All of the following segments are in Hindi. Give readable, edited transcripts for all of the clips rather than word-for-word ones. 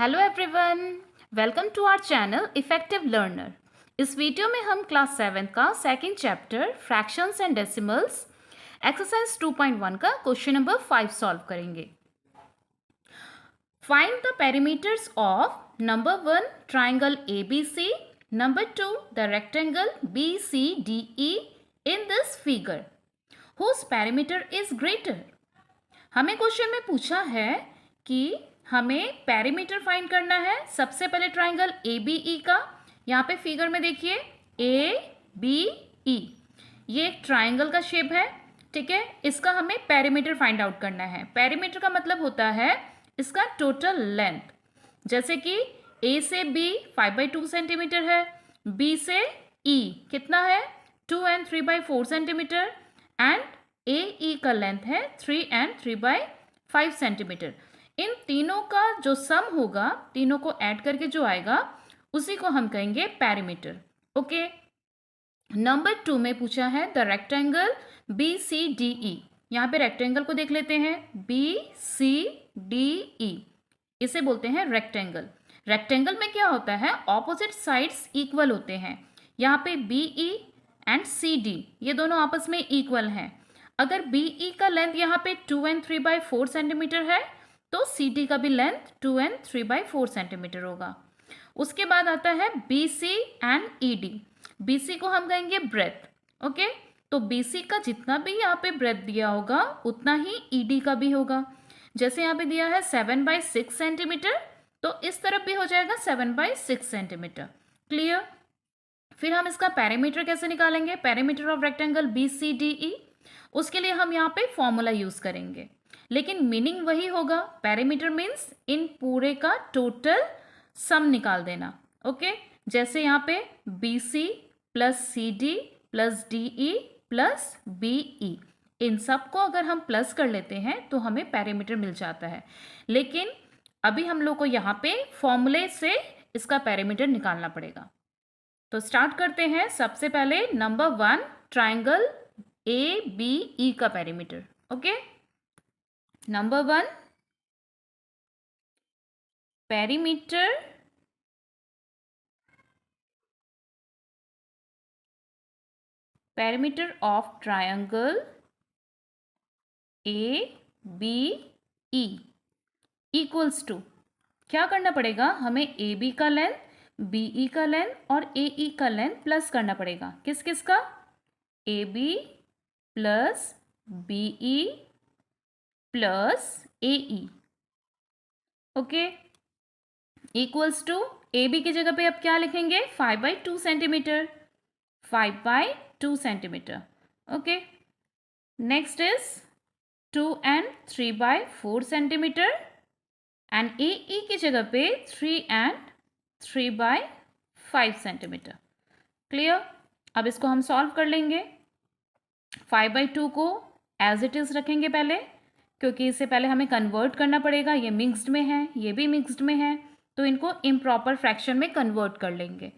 Hello everyone, welcome to our channel Effective Learner. इस वीडियो में हम क्लास 7 का second chapter fractions and decimals exercise 2.1 का क्वेश्चन नंबर 5 सॉल्व करेंगे। Find the perimeters of number 1 triangle ABC, number 2 the rectangle BCDE in this figure whose perimeter is greater. हमें क्वेश्चन में पूछा है कि हमें पेरीमीटर फाइंड करना है। सबसे पहले ट्राइंगल ABE का, यहाँ पे फिगर में देखिए ABE, ये एक ट्राइंगल का शेप है, ठीक है। इसका हमें पेरीमीटर फाइंड आउट करना है। पेरीमीटर का मतलब होता है इसका टोटल लेंथ। जैसे कि A से B 5/2 सेंटीमीटर है, B से E कितना है 2 and 3/4 सेंटीमीटर, एंड AE का लेंथ है 3 and 3/5 सेंटीमीटर। इन तीनों का जो सम होगा, तीनों को ऐड करके जो आएगा उसी को हम कहेंगे पेरीमीटर। ओके, नंबर 2 में पूछा है द रेक्टेंगल BCDE। यहाँ पे रेक्टेंगल को देख लेते हैं, BCDE इसे बोलते हैं रेक्टेंगल। रेक्टेंगल में क्या होता है, ऑपोजिट साइड्स इक्वल होते हैं। यहाँ पे BE एंड CD ये दोनों आपस में इक्वल हैं। अगर BE का लेंथ यहाँ पे 2 and 3/4 सेंटीमीटर है तो CD का भी लेंथ 2 and 3/4 सेंटीमीटर होगा। उसके बाद आता है BC एंड ED। BC को हम कहेंगे ब्रेथ। ओके, तो BC का जितना भी यहाँ पे ब्रेथ दिया होगा उतना ही ED का भी होगा। जैसे यहाँ पे दिया है 7/6 सेंटीमीटर, तो इस तरफ भी हो जाएगा 7/6 सेंटीमीटर। क्लियर। फिर हम इसका पेरीमीटर कैसे निकालेंगे, पेरीमीटर ऑफ रेक्टेंगल BCDE, उसके लिए हम यहाँ पे फॉर्मूला यूज करेंगे, लेकिन मीनिंग वही होगा। पेरीमीटर मीन्स इन पूरे का टोटल सम निकाल देना। ओके, जैसे यहाँ पे BC plus CD plus DE plus BE, इन सब को अगर हम प्लस कर लेते हैं तो हमें पेरीमीटर मिल जाता है। लेकिन अभी हम लोग को यहाँ पे फॉर्मूले से इसका पेरीमीटर निकालना पड़ेगा। तो स्टार्ट करते हैं। सबसे पहले नंबर 1 ट्राइंगल ABE का perimeter. Okay, number 1 perimeter of triangle ABE equals to, क्या करना पड़ेगा हमें, AB का लेंथ, BE का लेंथ और AE का लेंथ प्लस करना पड़ेगा। किस किस का, AB plus BE plus AE। Okay, equals to AB की जगह पे अब क्या लिखेंगे, 5/2 centimetre, 5/2 centimetre. Okay, next is 2 and 3/4 centimetre, and AE की जगह पे 3 and 3/5 सेंटीमीटर। क्लियर। अब इसको हम सॉल्व कर लेंगे। 5/2 को एज इट इज रखेंगे पहले, क्योंकि इससे पहले हमें कन्वर्ट करना पड़ेगा। ये मिक्स्ड में है, ये भी मिक्स्ड में है, तो इनको इम्प्रॉपर फ्रैक्शन में कन्वर्ट कर लेंगे।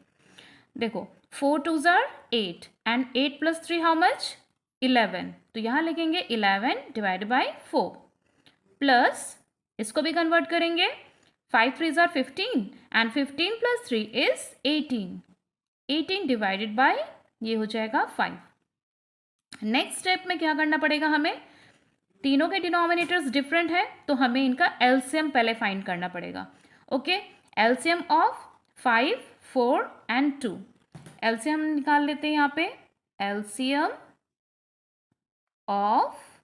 देखो 4 2s are 8 and 8 plus 3 how much, 11, तो यहाँ लिखेंगे 11 डिवाइड बाई 4 प्लस, इसको भी कन्वर्ट करेंगे, 5 3s are 15 and 15 plus 3 is 18, 18 divided by ये हो जाएगा 5। नेक्स्ट स्टेप में क्या करना पड़ेगा हमें, तीनों के डिनोमिनेटर्स डिफरेंट है तो हमें इनका एलसीएम पहले फाइंड करना पड़ेगा। Okay, LCM of 5 4 and 2, LCM निकाल लेते हैं यहाँ पे, एलसीएम ऑफ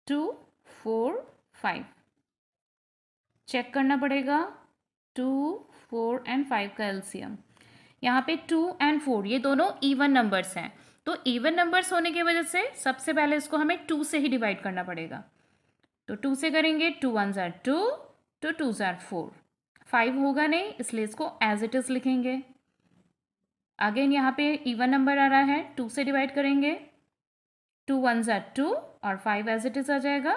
2 4 5 चेक करना पड़ेगा, 2 4 एंड 5 का एलसीएम। यहाँ पे 2 and 4 ये दोनों इवन नंबर्स हैं, तो इवन नंबर्स होने की वजह से सबसे पहले इसको हमें 2 से ही डिवाइड करना पड़ेगा। तो 2 से करेंगे, 2 1s are 2, 2 2s are 4, 5 होगा नहीं इसलिए इसको एज इट इज लिखेंगे। अगेन यहाँ पे इवन नंबर आ रहा है, 2 से डिवाइड करेंगे, 2 1s are 2 और 5 एज इट इज आ जाएगा,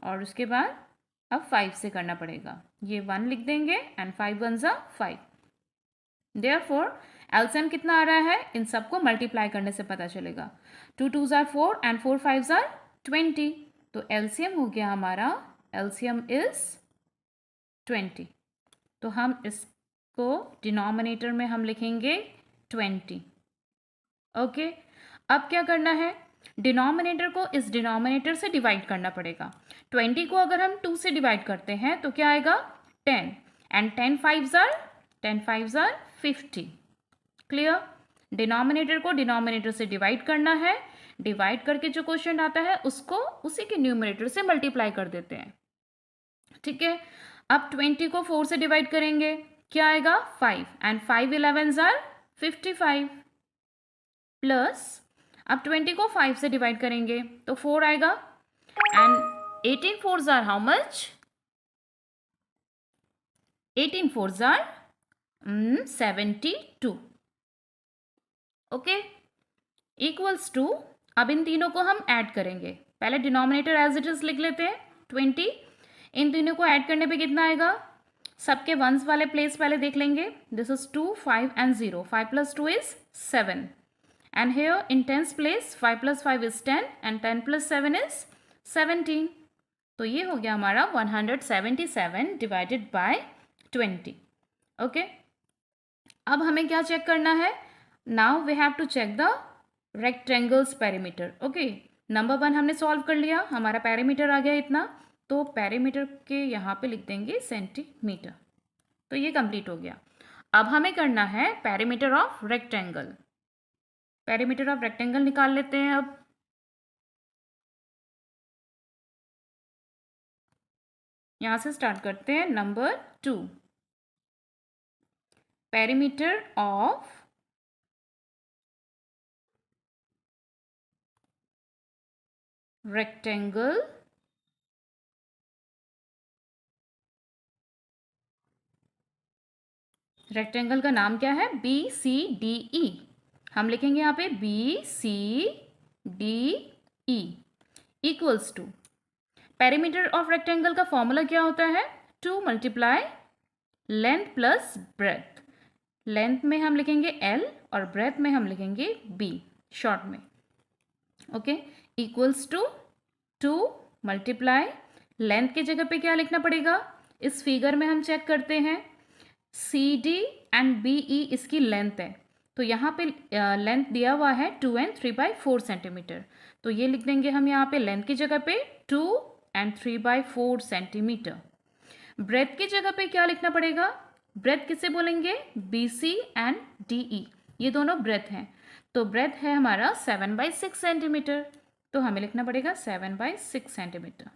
और उसके बाद अब 5 से करना पड़ेगा, ये 1 लिख देंगे and 5 1s are 5। Therefore LCM कितना आ रहा है, इन सबको मल्टीप्लाई करने से पता चलेगा, 2 2s are 4 and 4 5s are 20, तो एलसीएम हो गया हमारा, एलसीएम इज 20। तो हम इसको डिनोमिनेटर में हम लिखेंगे 20। ओके, अब क्या करना है, डिनोमिनेटर को इस डिनोमिनेटर से डिवाइड करना पड़ेगा। 20 को अगर हम 2 से डिवाइड करते हैं तो क्या आएगा 10, एंड 10 5 जार 50। क्लियर, डिनोमिनेटर को डिनोमिनेटर से डिवाइड करना है, डिवाइड करके जो क्वेश्चन आता है उसको उसी के न्यूमरेटर से मल्टीप्लाई कर देते हैं। ठीक है, अब 20 को 4 से डिवाइड करेंगे, क्या आएगा 5, एंड 5 11 जार 55, प्लस अब 20 को 5 से डिवाइड करेंगे तो 4 आएगा, एंड 18 4 जार हाउ मच, 18 4 जार 72। ओके, इक्वल्स टू, अब इन तीनों को हम ऐड करेंगे। पहले डिनोमिनेटर एज इट इज लिख लेते हैं 20, इन तीनों को ऐड करने पे कितना आएगा, सबके वंस वाले प्लेस पहले देख लेंगे। This is 2 5 and 0, 5 + 2 is 7, and here in tens place 5 + 5 is 10 and 10 + 7 is 17। तो ये हो गया हमारा 177 डिवाइडेड बाय 20। ओके, अब हमें क्या चेक करना है, now we have to check the rectangles perimeter. Okay, number 1 हमने सॉल्व कर लिया, हमारा पेरीमीटर आ गया इतना, तो पेरीमीटर के यहाँ पे लिख देंगे सेंटीमीटर। तो ये कंप्लीट हो गया। अब हमें करना है perimeter of rectangle. Perimeter of rectangle निकाल लेते हैं। अब यहां से स्टार्ट करते हैं। Number 2, perimeter of rectangle rectangle का नाम क्या है, BCDE। हम लिखेंगे यहाँ पे BCDE equals to, perimeter of rectangle का फॉर्मूला क्या होता है, 2 × लेंथ प्लस ब्रेथ। लेंथ में हम लिखेंगे L और ब्रेथ में हम लिखेंगे B शॉर्ट में। ओके, इक्वल्स टू 2 × लेंथ की जगह पे क्या लिखना पड़ेगा, इस फिगर में हम चेक करते हैं CD एंड BE इसकी लेंथ है, तो यहाँ पे लेंथ दिया हुआ है 2 and 3/4 सेंटीमीटर, तो ये लिख देंगे हम यहाँ पे लेंथ की जगह पे 2 and 3/4 सेंटीमीटर। ब्रेथ की जगह पे क्या लिखना पड़ेगा, ब्रेथ किसे बोलेंगे, BC एंड DE, ये दोनों ब्रेथ हैं, तो ब्रेथ है हमारा 7/6 सेंटीमीटर, तो हमें लिखना पड़ेगा 7/6 सेंटीमीटर।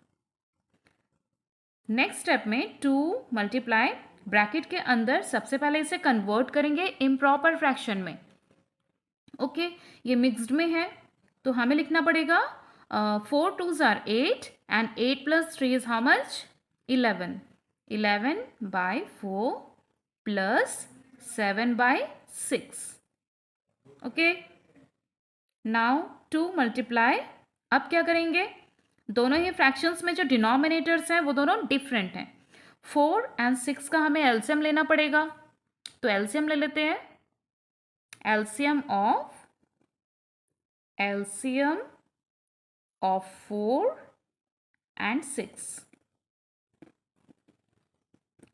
नेक्स्ट स्टेप में 2 × ब्रैकेट के अंदर सबसे पहले इसे कन्वर्ट करेंगे इम्प्रॉपर फ्रैक्शन में। ओके, ये मिक्स्ड में है, तो हमें लिखना पड़ेगा 4 2s are 8 and 8 + 3 is how much, 11, 11/4 plus 7/6। Okay, now 2 × अब क्या करेंगे, दोनों ही फ्रैक्शंस में जो डिनोमिनेटर्स हैं वो दोनों डिफरेंट हैं। 4 and 6 का हमें एलसीएम लेना पड़ेगा, तो एलसीएम ले लेते हैं। एलसीएम ऑफ 4 and 6,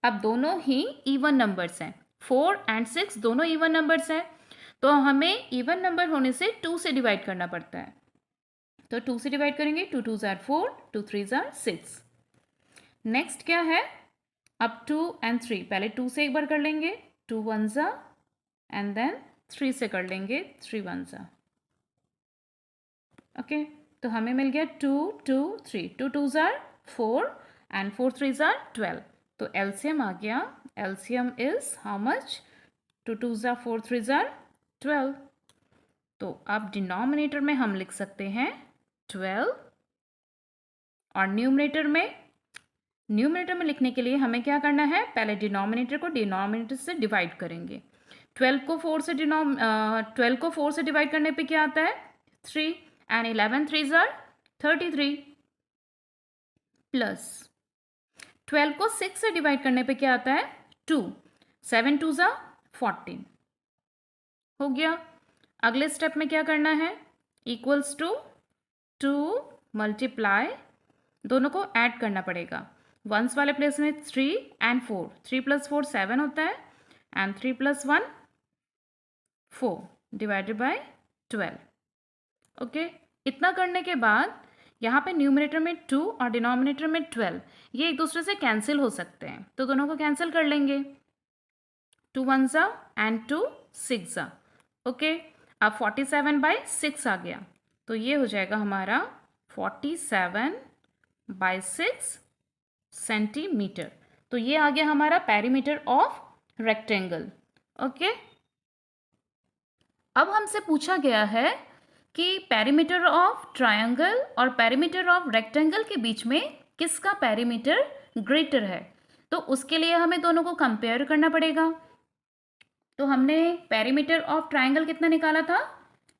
अब दोनों ही इवन नंबर्स हैं, 4 and 6 दोनों इवन नंबर्स हैं, तो हमें इवन नंबर होने से 2 से डिवाइड करना पड़ता है, तो 2 से डिवाइड करेंगे, 2 2s are 4, 2 3s are 6। Next क्या है, अब 2 and 3, पहले 2 से एक बार कर लेंगे, 2 1s are, एंड देन 3 से कर लेंगे, 3 1s are। ओके, तो हमें मिल गया 2 2 3, 2 2s are 4 and 4 3s are 12, तो एलसीएम आ गया, LCM is how much, 2 2s are 4 3s are 12, तो अब डिनोमिनेटर में हम लिख सकते हैं 12, और न्यूमरेटर में लिखने के लिए हमें क्या करना है, पहले डिनोमिनेटर को डिनोमिनेटर से डिवाइड करेंगे। 12 को 4 से डिवाइड करने पे क्या आता है, 3, एंड 11 3s are 33, प्लस 12 को 6 से डिवाइड करने पे क्या आता है, 2, 7 2s are 14। हो गया। अगले स्टेप में क्या करना है, इक्वल्स टू 2 × दोनों को ऐड करना पड़ेगा, वंस वाले प्लेस में 3 एंड 4, 3 + 4 7 होता है एंड 3 + 1 4 डिवाइडेड बाय 12। ओके, इतना करने के बाद यहाँ पे न्यूमरेटर में 2 और डिनोमिनेटर में 12, ये एक दूसरे से कैंसिल हो सकते हैं, तो दोनों को कैंसिल कर लेंगे। 2 1 एंड 2 6। ओके, अब 47/6 आ गया, तो ये हो जाएगा हमारा 47/6 सेंटीमीटर। तो ये आ गया हमारा पेरीमीटर ऑफ रेक्टेंगल। ओके, अब हमसे पूछा गया है कि पेरीमीटर ऑफ ट्रायंगल और पेरीमीटर ऑफ रेक्टेंगल के बीच में किसका पेरीमीटर ग्रेटर है। तो उसके लिए हमें दोनों को कंपेयर करना पड़ेगा। तो हमने पेरीमीटर ऑफ ट्रायंगल कितना निकाला था,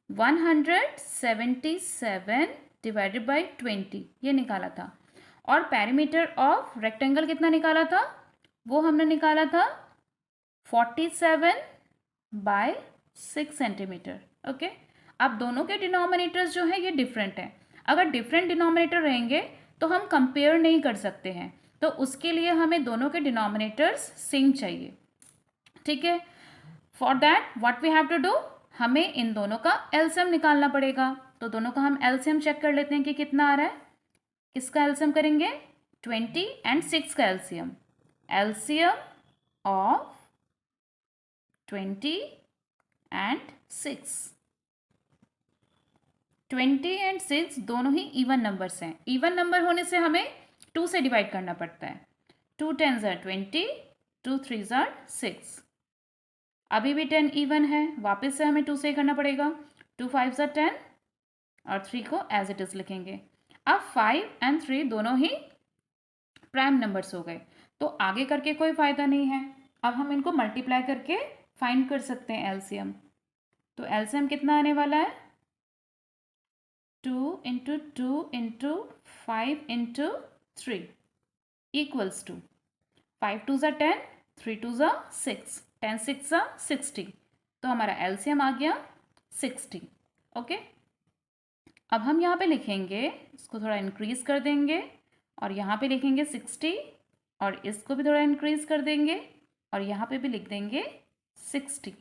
177 डिवाइडेड बाई 20, ये निकाला था। और पेरीमीटर ऑफ रेक्टेंगल कितना निकाला था, वो हमने निकाला था 47/6 सेंटीमीटर। ओके, अब दोनों के डिनोमिनेटर्स जो है ये डिफरेंट हैं। अगर डिफरेंट डिनोमिनेटर रहेंगे तो हम कंपेयर नहीं कर सकते हैं, तो उसके लिए हमें दोनों के डिनोमिनेटर्स सेम चाहिए। ठीक है, for that what we have to do, हमें इन दोनों का एलसीएम निकालना पड़ेगा। तो दोनों का हम एलसीएम चेक कर लेते हैं कि कितना आ रहा है। किसका एलसीएम करेंगे, 20 एंड 6 का LCM. LCM of 20 and 6, 20 and 6 दोनों ही इवन नंबर्स हैं। इवन नंबर होने से हमें 2 से डिवाइड करना पड़ता है। 2 10s are 20, 2 3s are 6। अभी भी 10 इवन है, वापस से हमें 2 से करना पड़ेगा। 2 5s are 10 और 3 को एज इट इज लिखेंगे। अब 5 एंड 3 दोनों ही प्राइम नंबर्स हो गए, तो आगे करके कोई फायदा नहीं है। अब हम इनको मल्टीप्लाई करके फाइंड कर सकते हैं एलसीएम। तो एलसीएम कितना आने वाला है, 2 × 2 × 5 × 3 equals to 5 2s are 10, 3 2s are 6, 10 6 are 60। तो हमारा एलसीएम आ गया 60। ओके, अब हम यहाँ पे लिखेंगे, इसको थोड़ा इंक्रीज कर देंगे और यहाँ पे लिखेंगे 60 और इसको भी थोड़ा इंक्रीज कर देंगे और यहाँ पे भी लिख देंगे 60।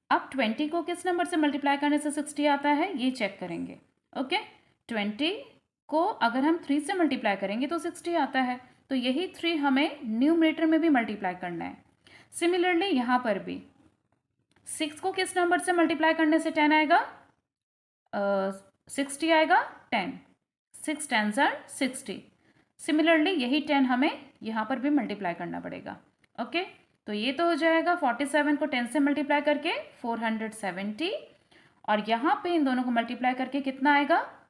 अब 20 को किस नंबर से मल्टीप्लाई करने से 60 आता है, ये चेक करेंगे। ओके, 20 को अगर हम 3 से मल्टीप्लाई करेंगे तो 60 आता है, तो यही 3 हमें न्यूमरेटर में भी मल्टीप्लाई करना है। सिमिलरली यहाँ पर भी 6 को किस नंबर से मल्टीप्लाई करने से 10 आएगा, 60 आएगा 10, 6 10s are 60। सिमिलरली यही 10 हमें यहाँ पर भी मल्टीप्लाई करना पड़ेगा। ओके, तो ये तो हो जाएगा 47 को 10 से मल्टीप्लाई करके 470 और यहाँ पे इन दोनों को मल्टीप्लाई करके कितना आएगा,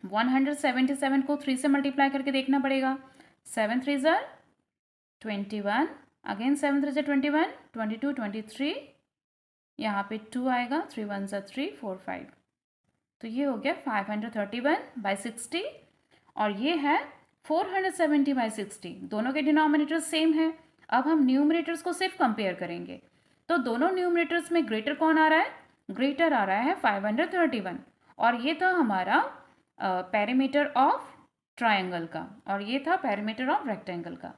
177 को 3 से मल्टीप्लाई करके देखना पड़ेगा। 7 3s are 21, again 7 3s are 21, 22 23, यहाँ पे 2 आएगा, 3 1s are 3 4 5। तो ये हो गया 531/60 और ये है 470/60। दोनों के डिनोमिनेटर सेम है। अब हम न्यूमरेटर्स को सिर्फ कंपेयर करेंगे, तो दोनों न्यूमरेटर्स में ग्रेटर कौन आ रहा है, ग्रेटर आ रहा है 531 और ये था हमारा पेरीमीटर ऑफ ट्रायंगल का और ये था पेरीमीटर ऑफ रेक्टेंगल का।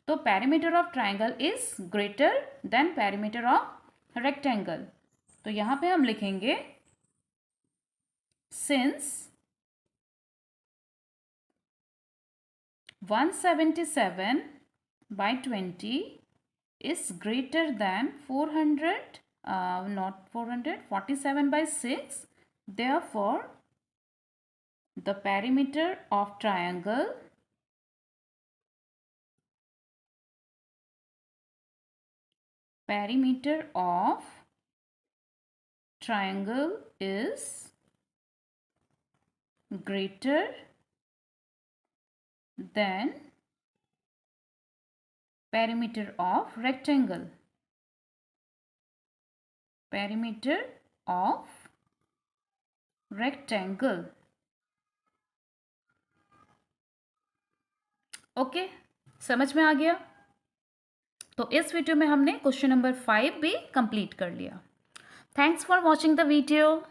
तो perimeter of triangle is greater than perimeter of rectangle. तो यहाँ पे हम लिखेंगे since 177/20 is greater than 47/6, therefore the perimeter of triangle is greater than perimeter of rectangle. Perimeter of rectangle. Okay, समझ में आ गया। तो इस वीडियो में हमने क्वेश्चन नंबर 5 भी कंप्लीट कर लिया। Thanks for watching the video.